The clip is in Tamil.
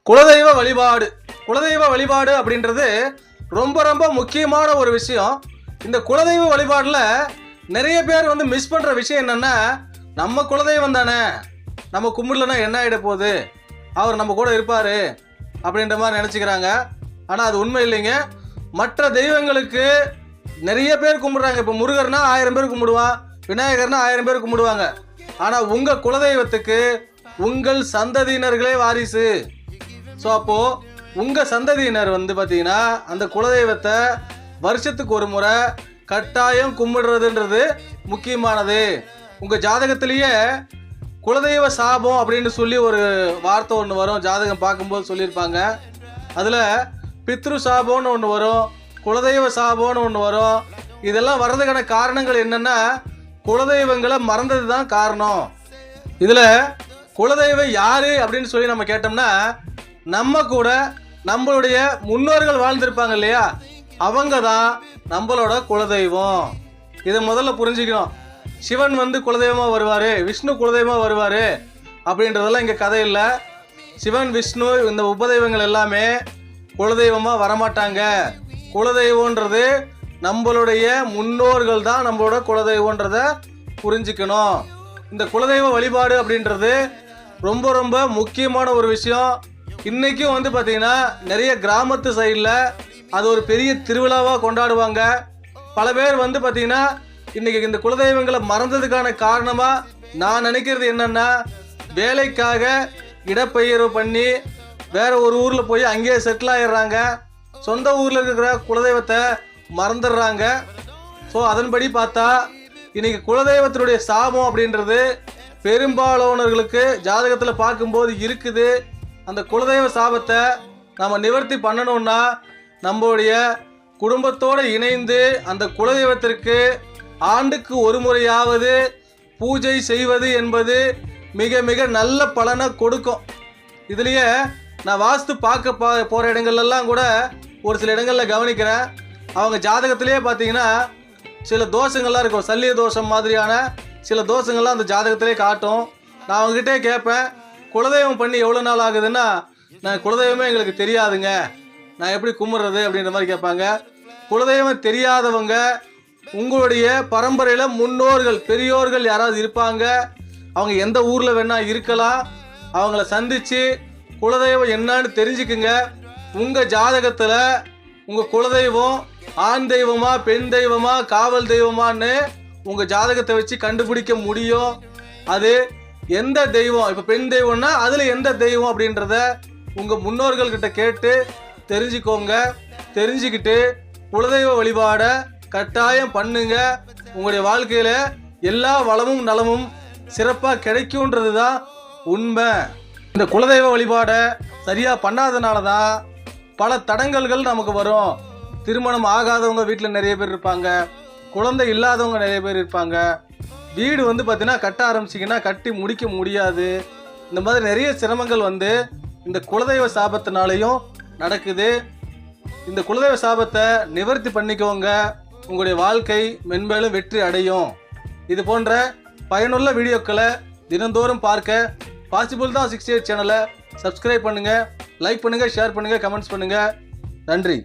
குலதெய்வ வழிபாடு. குலதெய்வ வழிபாடு அப்படின்றது ரொம்ப ரொம்ப முக்கியமான ஒரு விஷயம். இந்த குலதெய்வ வழிபாடில் நிறைய பேர் மிஸ் பண்ணுற விஷயம் என்னென்னா, நம்ம குலதெய்வம் தானே, நம்ம கும்பிடலன்னா என்ன ஆகிட போகுது, அவர் நம்ம கூட இருப்பார் அப்படின்ற மாதிரி நினச்சிக்கிறாங்க. ஆனால் அது உண்மை இல்லைங்க. மற்ற தெய்வங்களுக்கு நிறைய பேர் கும்பிடுறாங்க. இப்போ முருகர்னா 1000 பேர் கும்பிடுவான், விநாயகர்னா 1000 பேர் கும்பிடுவாங்க. ஆனால் உங்கள் குலதெய்வத்துக்கு உங்கள் சந்ததியினர்களே வாரிசு. ஸோ அப்போது உங்கள் சந்ததியினர் பார்த்தீங்கன்னா அந்த குலதெய்வத்தை வருஷத்துக்கு ஒரு முறை கட்டாயம் கும்பிடுறதுன்றது முக்கியமானது. உங்கள் ஜாதகத்திலேயே குலதெய்வ சாபம் அப்படின்னு சொல்லி ஒரு வார்த்தை ஒன்று வரும். ஜாதகம் பார்க்கும்போது சொல்லியிருப்பாங்க. அதில் பித்ரு சாபம்னு ஒன்று வரும், குலதெய்வ சாபம்னு ஒன்று வரும். இதெல்லாம் வர்றதுக்கான காரணங்கள் என்னென்னா, குலதெய்வங்களை மறந்தது தான் காரணம். இதில் குலதெய்வம் யார் அப்படின்னு சொல்லி நம்ம கேட்டோம்னா, நம்ம கூட நம்மளுடைய முன்னோர்கள் வாழ்ந்திருப்பாங்க இல்லையா, அவங்க தான் நம்மளோட குலதெய்வம். இதை முதல்ல புரிஞ்சுக்கணும். சிவன் குலதெய்வமாக வருவார், விஷ்ணு குலதெய்வமாக வருவார் அப்படின்றதெல்லாம் இங்கே கதை இல்லை. சிவன் விஷ்ணு இந்த உபதெய்வங்கள் எல்லாமே குலதெய்வமாக வரமாட்டாங்க. குலதெய்வன்றது நம்மளுடைய முன்னோர்கள் தான் நம்மளோட குலதெய்வன்றத புரிஞ்சுக்கணும். இந்த குலதெய்வ வழிபாடு அப்படின்றது ரொம்ப ரொம்ப முக்கியமான ஒரு விஷயம். இன்றைக்கும் பார்த்தீங்கன்னா நிறைய கிராமத்து சைடில் அது ஒரு பெரிய திருவிழாவாக கொண்டாடுவாங்க. பல பேர் பார்த்தீங்கன்னா இன்றைக்கி இந்த குலதெய்வங்களை மறந்ததுக்கான காரணமாக நான் நினைக்கிறது என்னென்னா, வேலைக்காக இடப்பெயர்வு பண்ணி வேறு ஒரு ஊரில் போய் அங்கேயே செட்டில் ஆகிடுறாங்க. சொந்த ஊரில் இருக்கிற குலதெய்வத்தை மறந்துடுறாங்க. ஸோ அதன்படி பார்த்தா இன்றைக்கி குலதெய்வத்தினுடைய சாபம் அப்படின்றது பெரும்பாலானவர்களுக்கு ஜாதகத்தில் பார்க்கும்போது இருக்குது. அந்த குலதெய்வ சாபத்தை நம்ம நிவர்த்தி பண்ணணும்னா நம்மளுடைய குடும்பத்தோடு இணைந்து அந்த குலதெய்வத்திற்கு ஆண்டுக்கு ஒரு முறையாவது பூஜை செய்வது என்பது மிக மிக நல்ல பலனை கொடுக்கும். இதுலேயே நான் வாஸ்து பார்க்க போகிற இடங்கள்லாம் கூட ஒரு சில இடங்களில் கவனிக்கிறேன். அவங்க ஜாதகத்திலே பார்த்தீங்கன்னா சில தோஷங்கள்லாம் இருக்கும். சல்லிய தோஷம் மாதிரியான சில தோஷங்கள்லாம் அந்த ஜாதகத்திலே காட்டும். நான் அவங்ககிட்டே கேட்பேன், குலதெய்வம் பண்ணி எவ்வளோ நாள் ஆகுதுன்னா, நான் குலதெய்வமே எங்களுக்கு தெரியாதுங்க, நான் எப்படி கும்பிட்றது அப்படின்ற மாதிரி கேட்பாங்க. குலதெய்வம் தெரியாதவங்க உங்களுடைய பரம்பரையில் முன்னோர்கள் பெரியோர்கள் யாராவது இருப்பாங்க. அவங்க எந்த ஊரில் வேணால் இருக்கலாம். அவங்கள சந்தித்து குலதெய்வம் என்னன்னு தெரிஞ்சுக்குங்க. உங்கள் ஜாதகத்தில் உங்கள் குலதெய்வம் ஆண் தெய்வமா பெண் தெய்வமா காவல் தெய்வமான்னு உங்கள் ஜாதகத்தை வச்சு கண்டுபிடிக்க முடியும். அது எந்த தெய்வம், இப்போ பெண் தெய்வம்னா அதில் எந்த தெய்வம் அப்படின்றத உங்கள் முன்னோர்கள்கிட்ட கேட்டு தெரிஞ்சுக்கோங்க. தெரிஞ்சுக்கிட்டு குலதெய்வ வழிபாடை கட்டாயம் பண்ணுங்க. உங்களுடைய வாழ்க்கையில் எல்லா வளமும் நலமும் சிறப்பாக கிடைக்கும்ன்றது தான் உண்மை. இந்த குலதெய்வ வழிபாடை சரியாக பண்ணாதனால தான் பல தடங்கல்கள் நமக்கு வரும். திருமணம் ஆகாதவங்க வீட்டில் நிறைய பேர் இருப்பாங்க, குழந்தை இல்லாதவங்க நிறைய பேர் இருப்பாங்க. வீடு பார்த்தீங்கன்னா கட்ட ஆரம்பிச்சிங்கன்னா கட்டி முடிக்க முடியாது. இந்த மாதிரி நிறைய சிரமங்கள் இந்த குலதெய்வ சாபத்தினாலையும் நடக்குது. இந்த குலதெய்வ சாபத்தை நிவர்த்தி பண்ணிக்கோங்க. உங்களுடைய வாழ்க்கை மென்மேலும் வெற்றி அடையும். இது போன்ற பயனுள்ள வீடியோக்களை தினந்தோறும் பார்க்க பாசிபிள் தான் 68 சேனலை சப்ஸ்கிரைப் பண்ணுங்கள், லைக் பண்ணுங்கள், ஷேர் பண்ணுங்கள், கமெண்ட்ஸ் பண்ணுங்கள். நன்றி.